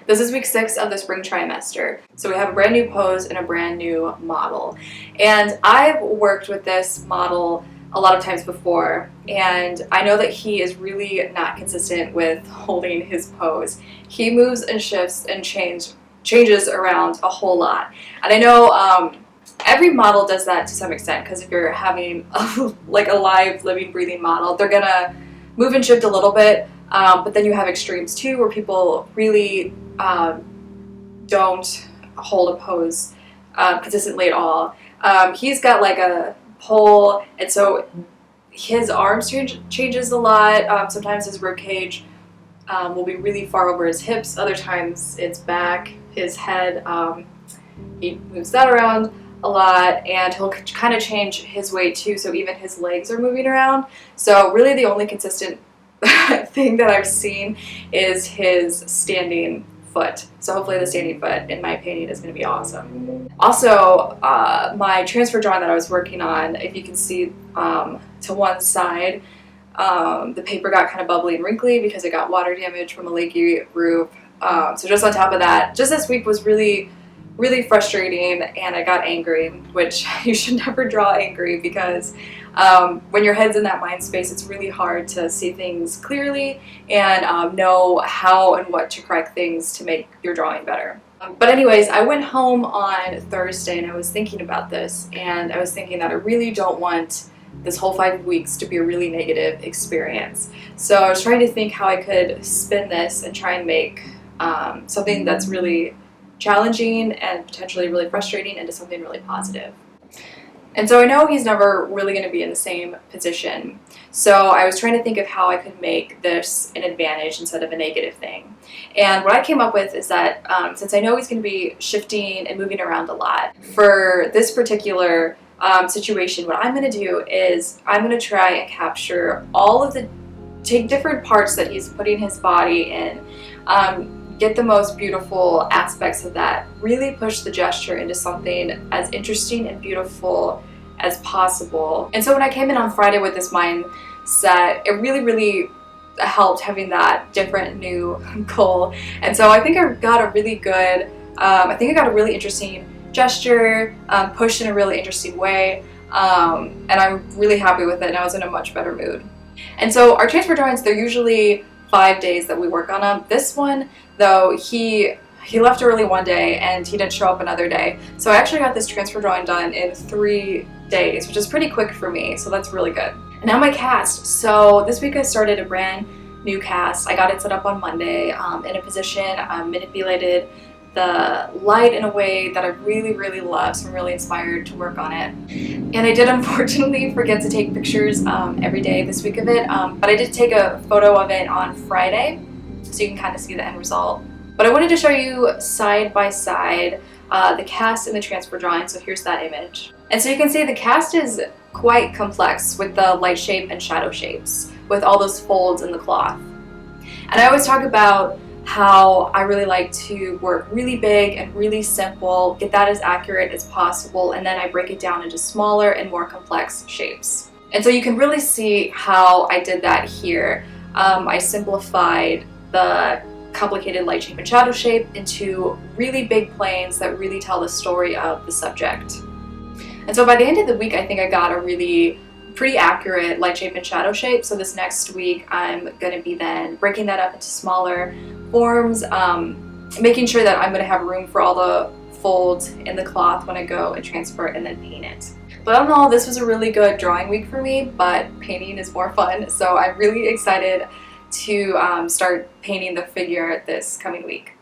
This is week 6 of the spring trimester. So we have a brand new pose and a brand new model. And I've worked with this model a lot of times before, and I know that he is really not consistent with holding his pose. He moves and shifts and changes around a whole lot. And I know every model does that to some extent, because if you're having a live, living, breathing model, they're gonna move and shift a little bit. But then you have extremes too, where people really don't hold a pose consistently at all. He's got like a pole, and so his arms changes a lot. Sometimes his rib cage will be really far over his hips. Other times it's back, his head. He moves that around a lot, and he'll kind of change his weight too, so even his legs are moving around. So really the only consistent thing that I've seen is his standing foot. So hopefully the standing foot in my painting is going to be awesome. Also, my transfer drawing that I was working on, if you can see to one side, the paper got kind of bubbly and wrinkly because it got water damage from a leaky roof. So just on top of that, just this week was really frustrating, and I got angry, which you should never draw angry, because when your head's in that mind space, it's really hard to see things clearly and know how and what to correct things to make your drawing better. But anyways, I went home on Thursday and I was thinking about this, and I was thinking that I really don't want this whole 5 weeks to be a really negative experience. So I was trying to think how I could spin this and try and make something that's really challenging and potentially really frustrating into something really positive. And so I know he's never really going to be in the same position. So I was trying to think of how I could make this an advantage instead of a negative thing. And what I came up with is that since I know he's going to be shifting and moving around a lot, for this particular situation, what I'm going to do is I'm going to try and capture all of take different parts that he's putting his body in, get the most beautiful aspects of that, really push the gesture into something as interesting and beautiful as possible. And so when I came in on Friday with this mindset, it really helped having that different new goal. And so I think I got a really good, I got a really interesting gesture, pushed in a really interesting way, and I'm really happy with it, and I was in a much better mood. And so our transfer drawings, they're usually 5 days that we work on them. This one, though, he left early one day and he didn't show up another day. So I actually got this transfer drawing done in 3 days, which is pretty quick for me, so that's really good. And now my cast. So this week I started a brand new cast. I got it set up on Monday in a position. I manipulated the light in a way that I really love, so I'm really inspired to work on it. And I did unfortunately forget to take pictures every day this week of it, but I did take a photo of it on Friday, so you can kind of see the end result. But I wanted to show you side by side the cast and the transfer drawing, so here's that image. And so you can see the cast is quite complex with the light shape and shadow shapes, with all those folds in the cloth. And I always talk about how I really like to work really big and really simple, get that as accurate as possible, and then I break it down into smaller and more complex shapes. And so you can really see how I did that here. I simplified the complicated light shape and shadow shape into really big planes that really tell the story of the subject. And so by the end of the week, I think I got a really pretty accurate light shape and shadow shape. So this next week, I'm going to be then breaking that up into smaller forms, making sure that I'm going to have room for all the folds in the cloth when I go and transfer and then paint it. But all in all, this was a really good drawing week for me, but painting is more fun. So I'm really excited to start painting the figure this coming week.